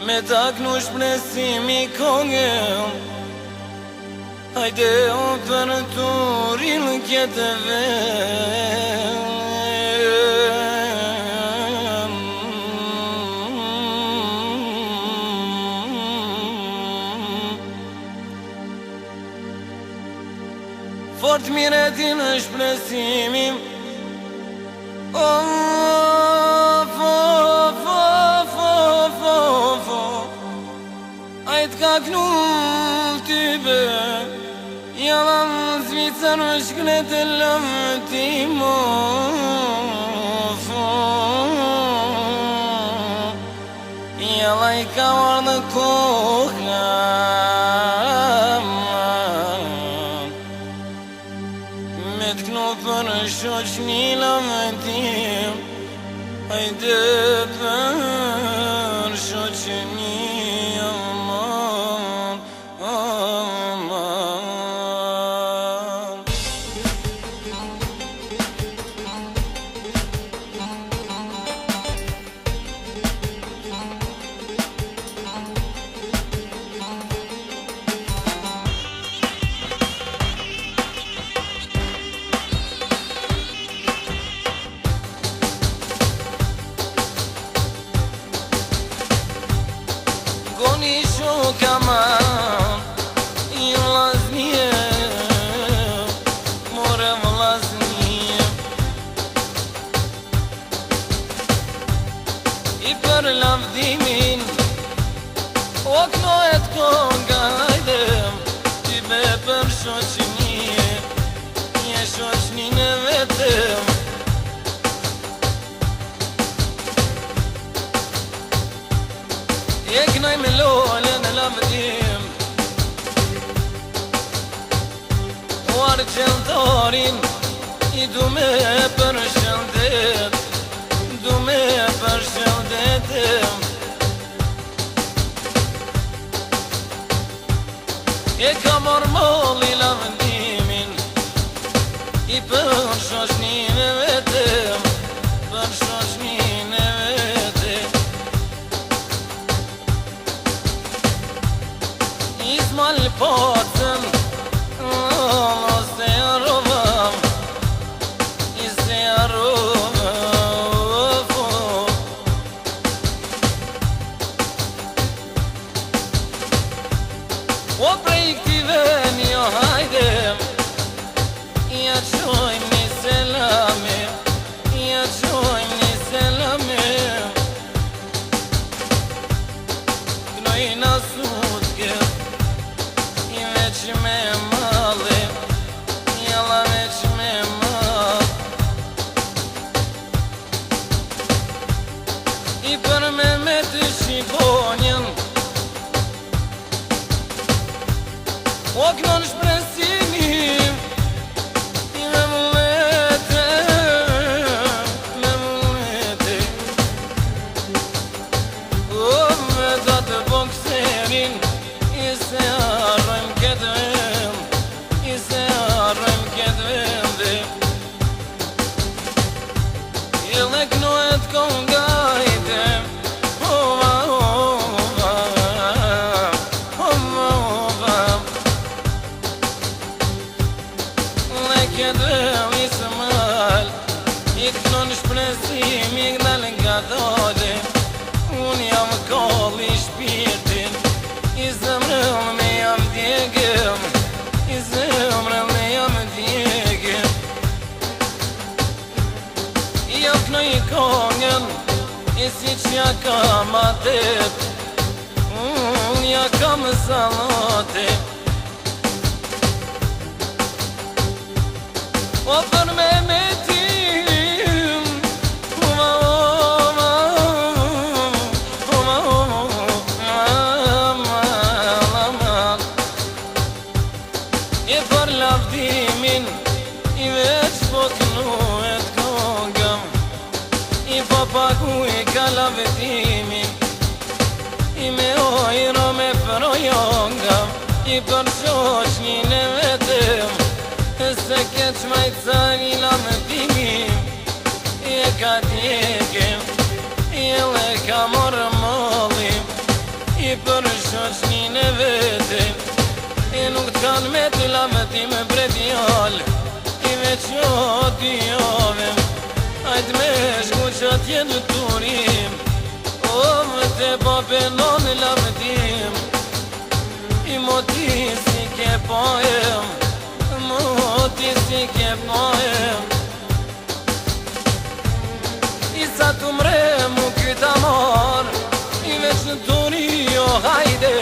Me taknu shpresimi kongëm, hajde o për turin kjetë vëm. Fort miretin shpresimim, ka knul tybe Yalan zvicër shkret e lëmëtimo Yala I ka marrë në koha Me t'knu për shoqni lëmëtim Hajde për shoqni Goni shokama I vllaznie More vllaznie I për lavdimin O knohet konga hajdem Ty be për shoqnie Një shoqnin e vetëm E knaj me lole në lavdim O arqentarin I du me përshëndet Du me përshëndetem E ka marrë molli lavdimin I për shoqnin e vetëm Për shoqnin e vetëm Ismal potën Se arrovam Se arrovam O prej këtive një hajdem Ja qojmë një selame Ja qojmë një selame Knojnë asut këtë Veç me mali Jalla veç me mal I për me të shqibonjen O kënon shpresimim I me mullete O me datë bokserin I se arrojmë këtë vend I se arrojmë këtë vende I le knohet kongajte Ova, ova, ova, ova Le këtë vend I se mal I kënon shpresim I knal nga dode Unë jam kolli shpirtin I zemrën me jam djegëm I zemrën me jam djegëm knoj kongën I si që ja kam atet Unë ja kam salate O për me tim E për lavdimin I veç po kënuet kongëm I po pagu I ka lavdimin I me ojro me projongëm I për shoqnin e vetëm Se keq majtësari lavdimin I e ka tjekim I e le ka morë mollim I për shoqnin e vetëm I nuk t'kan me t'i lavdim bre djall I veç jo t'i jovem Ajt me shku që t'jen t'urim O vëte po penon lavdim I moti si ke poem Moti si ke poem I sa t'umre mu kyta mor I veç në t'uri jo hajde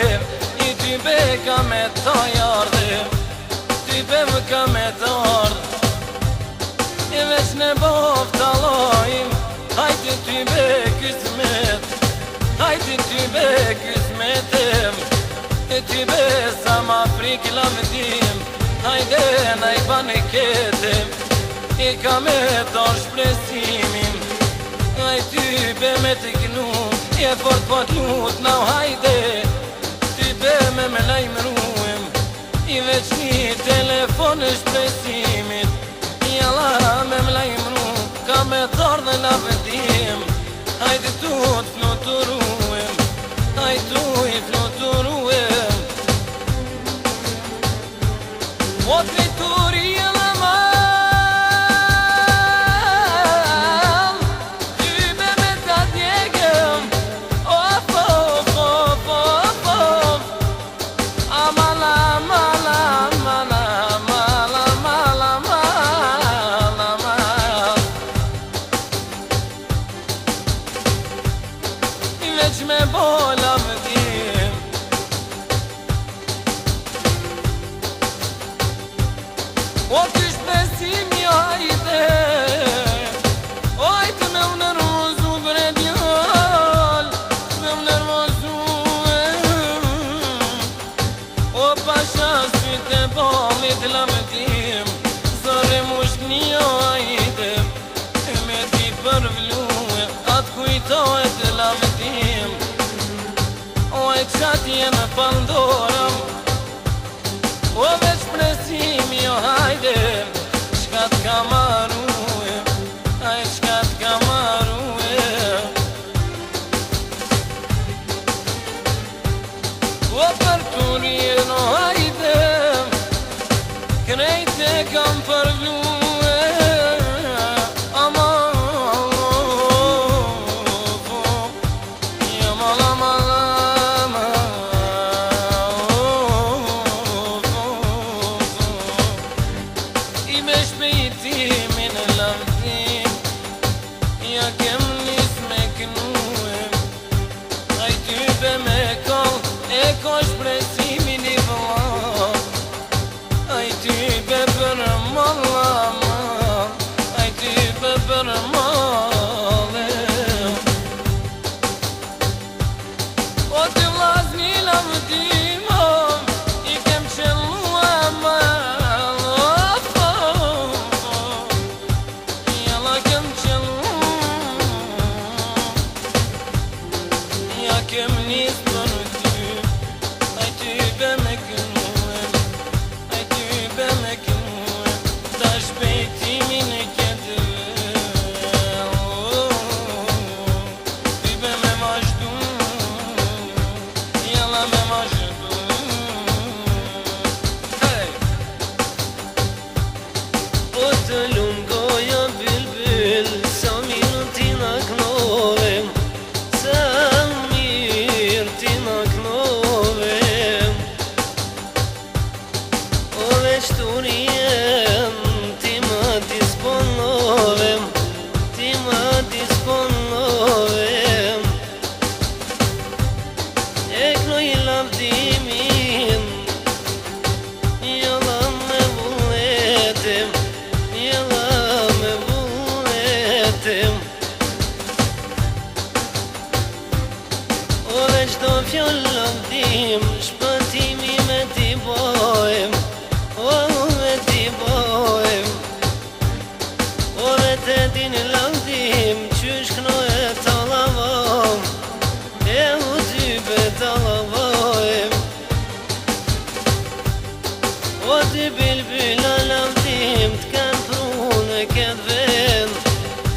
Ty be ka me ta jardhe Ty be më ka me ta ardhe I veç ne bof të lojim Hajti ty be kismet Hajti ty be kismetem E ty be sa ma frik lavdim Hajde na I bane ketem I ka me ta shpresimin Hajt ty be me të gnu I e fort po t'lut na hajde me me lajmëruem I veç një telefon e shpresimit I Allah me me lajmëru Ka me thorë dhe lavdim Hajde tu t'fluturuem Hajde tu I fluturuem O t'rituri e la mal Ty be me t'a djegëm Veç me bo lavdim O kysh besim jo hajde O hajte me më nërmozu bre djall Me më nërmozu O pasha syte bolit lavdim Zore mush një hajde Me ti përvluë Atë kujtojt lavdim O e qatë jenë pandorëm O veç presim jo hajde Qka t'ka marue Aj qka t'ka marue O për t'urien o hajde Krejt e kam përvlue Shpejtimin e lavdim Ja kem nis me kënuem Aj ty be me kall E ko shpresimin I vëllam Aj ty be për mallam Aj ty be për mallem O ty vlazni lavdim I kem qelua Kem nis për ty Aj ty be me kënuem Aj ty be me kënuem Ta shpejtimin e këtë të din laudim, qysh knoje të lavom, e u dybe të lavojm. O dy bilbyla laudim, t'kan pru në këtë vend,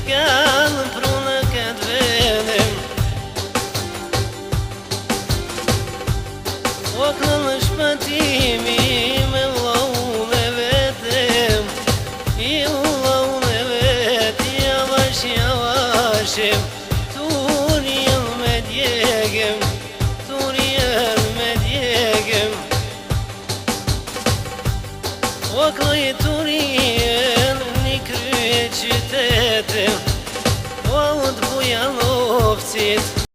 t'kan pru në këtë vendim. O këllë shpëtimi me vllaun e vetem, i vllaun e vet, javashim, turien me djegem, turien me djegem. O këllë turien një krye qytetem, o të buja lofcit,